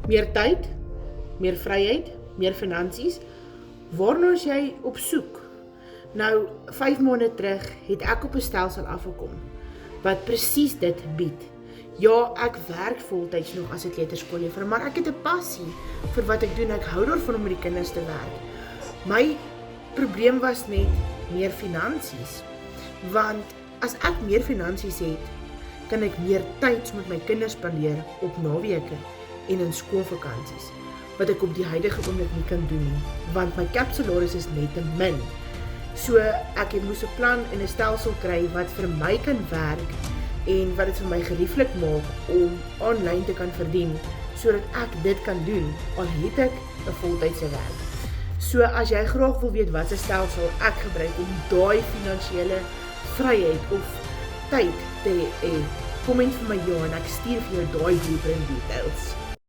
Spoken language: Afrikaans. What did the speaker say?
Meer tyd, meer vryheid, meer finansies. Waarna is jy op soek? Nou, 5 maande terug het ek op 'n stelsel afgekom wat presies dit bied. Ja, ek werk voltyds nog as 'n kleuterskooljuffrou, maar ek het 'n passie vir wat ek doen. Ek hou daarvan om met die kinders te werk. My probleem was net meer finansies, want as ek meer finansies het, kan ek meer tyd met my kinders spandeer op naweke en in skoolvakansies, wat ek op die huidige oomblik nie kan doen nie, want my kapsalaris is net te min. So ek moes 'n plan en 'n stelsel kry wat vir my kan werk en wat dit vir my gerieflik maak om aanlyn te kan verdien, sodat ek dit kan doen, al het ek 'n voltydse werk. So as jy graag wil weet wat 'n stelsel ek gebruik om daai finansiële vryheid of tyd te hê, kom en vir my ja en ek stuur vir jou daai blueprint details.